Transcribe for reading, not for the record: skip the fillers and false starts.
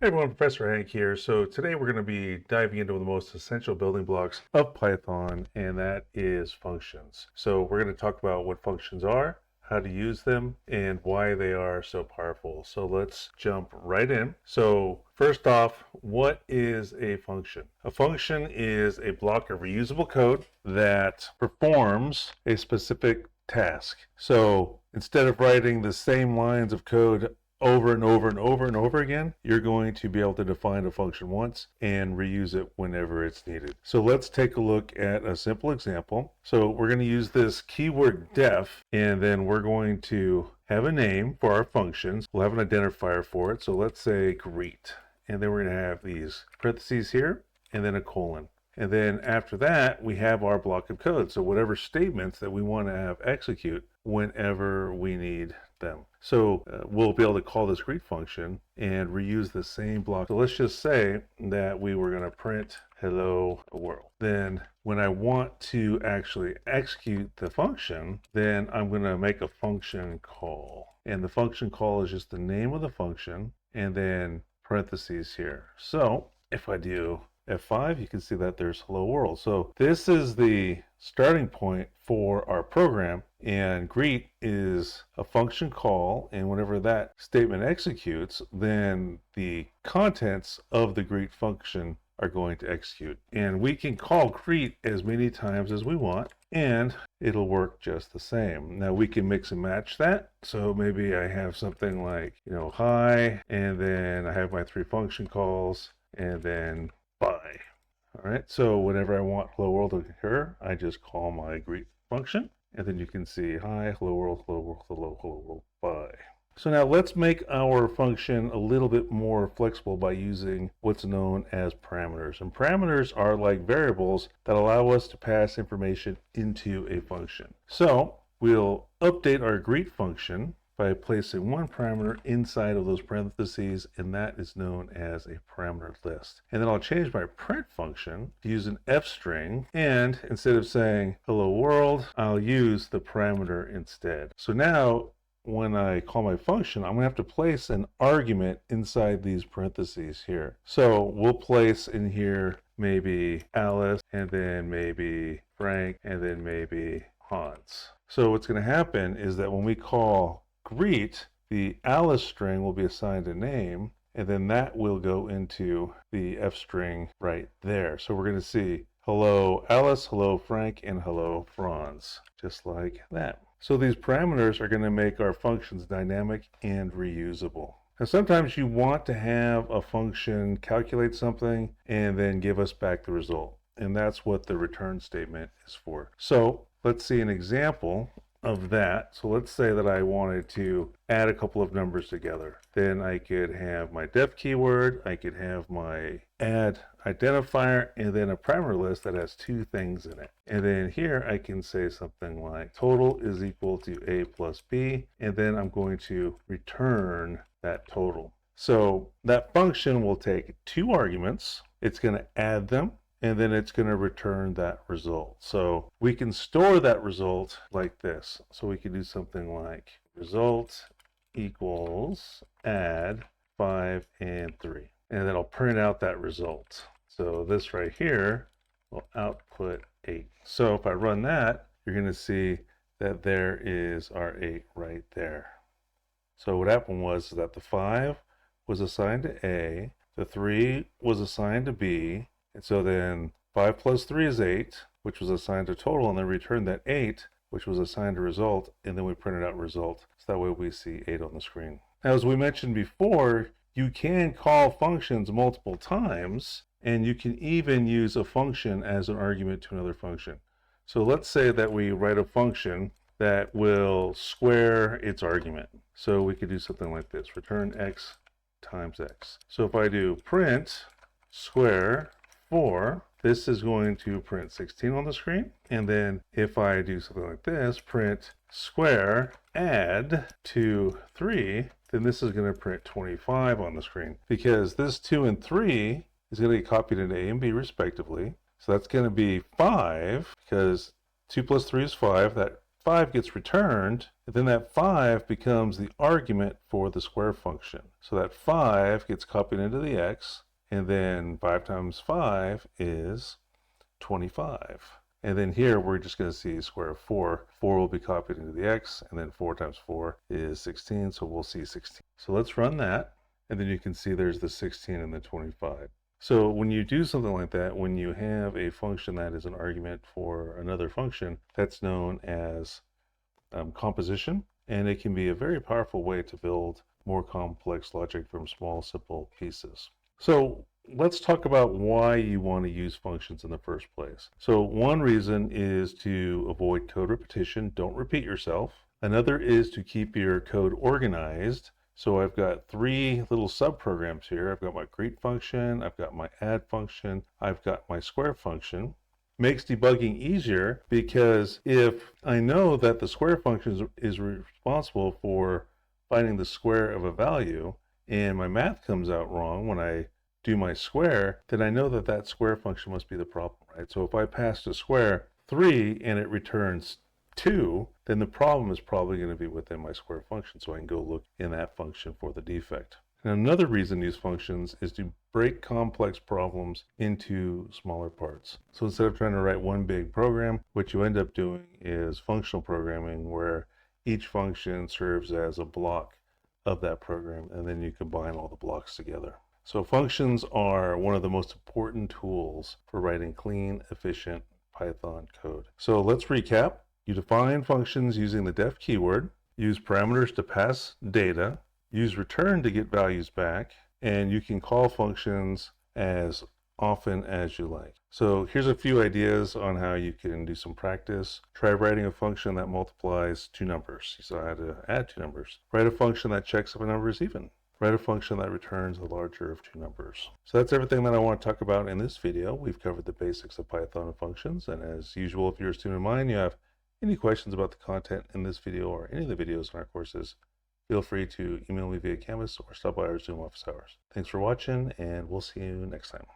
Hey everyone, Professor Hank here. So today we're going to be diving into the most essential building blocks of Python, and that is functions. So we're going to talk about what functions are, how to use them, and why they are so powerful. So let's jump right in. So first off, what is a function? A function is a block of reusable code that performs a specific task. So instead of writing the same lines of code over and over and over and over again, you're going to be able to define a function once and reuse it whenever it's needed. So let's take a look at a simple example. So we're going to use this keyword def, and then we're going to have a name for our functions. We'll have an identifier for it. So let's say greet, and then we're going to have these parentheses here and then a colon. And then after that, we have our block of code. So whatever statements that we want to have execute whenever we need them. So we'll be able to call this greet function and reuse the same block. So let's just say that we were going to print hello world. Then when I want to actually execute the function, then I'm going to make a function call. And the function call is just the name of the function and then parentheses here. So if I do F5, you can see that there's hello world. So this is the starting point for our program, and greet is a function call, and whenever that statement executes, then the contents of the greet function are going to execute. And we can call greet as many times as we want, and it'll work just the same. Now we can mix and match that. So maybe I have something like, hi, and then I have my three function calls, and then bye. All right, so whenever I want hello world to occur, I just call my greet function, and then you can see hi, hello world, hello world, bye. So now let's make our function a little bit more flexible by using what's known as parameters. And parameters are like variables that allow us to pass information into a function. So we'll update our greet function by placing one parameter inside of those parentheses, and that is known as a parameter list. And then I'll change my print function to use an F string, and instead of saying hello world, I'll use the parameter instead. So now when I call my function, I'm going to have to place an argument inside these parentheses here. So we'll place in here maybe Alice, and then maybe Frank, and then maybe Hans. So what's going to happen is that when we call greet, the Alice string will be assigned a name, and then that will go into the F string right there. So we're going to see hello Alice, hello Frank, and hello Franz, just like that. So these parameters are going to make our functions dynamic and reusable. Now sometimes you want to have a function calculate something and then give us back the result, and that's what the return statement is for. So let's see an example of that. So let's say that I wanted to add a couple of numbers together. Then I could have my def keyword, I could have my add identifier, and then a parameter list that has two things in it. And then here I can say something like total is equal to a plus b, and then I'm going to return that total. So that function will take two arguments, it's going to add them, and then it's going to return that result. So we can store that result like this. So we can do something like result equals add 5 and 3. And then I'll print out that result. So this right here will output 8. So if I run that, you're going to see that there is our 8 right there. So what happened was that the 5 was assigned to A, the 3 was assigned to B, and so then 5 plus 3 is 8, which was assigned to total, and then returned that 8, which was assigned to result, and then we printed out result. So that way we see 8 on the screen. Now, as we mentioned before, you can call functions multiple times, and you can even use a function as an argument to another function. So let's say that we write a function that will square its argument. So we could do something like this, return x times x. So if I do print square 4, this is going to print 16 on the screen. And then if I do something like this, print square add to 3, then this is going to print 25 on the screen, because this 2 and 3 is going to get copied into A and B respectively. So that's going to be 5, because 2 plus 3 is 5. That 5 gets returned, and then that 5 becomes the argument for the square function. So that 5 gets copied into the x, and then 5 times 5 is 25. And then here we're just going to see square of 4. 4 will be copied into the x, and then 4 times 4 is 16, so we'll see 16. So let's run that, and then you can see there's the 16 and the 25. So when you do something like that, when you have a function that is an argument for another function, that's known as composition, and it can be a very powerful way to build more complex logic from small, simple pieces. So let's talk about why you want to use functions in the first place. So one reason is to avoid code repetition. Don't repeat yourself. Another is to keep your code organized. So I've got 3 little subprograms here. I've got my greet function, I've got my add function, I've got my square function. Makes debugging easier because if I know that the square function is responsible for finding the square of a value, and my math comes out wrong when I do my square, then I know that that square function must be the problem, right? So if I pass a square 3 and it returns 2, then the problem is probably going to be within my square function, so I can go look in that function for the defect. And another reason to use functions is to break complex problems into smaller parts. So instead of trying to write one big program, what you end up doing is functional programming, where each function serves as a block of that program, and then you combine all the blocks together. So functions are one of the most important tools for writing clean, efficient Python code. So let's recap. You define functions using the def keyword, use parameters to pass data, use return to get values back, and you can call functions as often as you like. So here's a few ideas on how you can do some practice. Try writing a function that multiplies 2 numbers. So I had to add 2 numbers. Write a function that checks if a number is even. Write a function that returns the larger of 2 numbers. So that's everything that I want to talk about in this video. We've covered the basics of Python and functions, and as usual, if you're a student of mine, you have any questions about the content in this video or any of the videos in our courses, feel free to email me via Canvas or stop by our Zoom office hours. Thanks for watching, and we'll see you next time.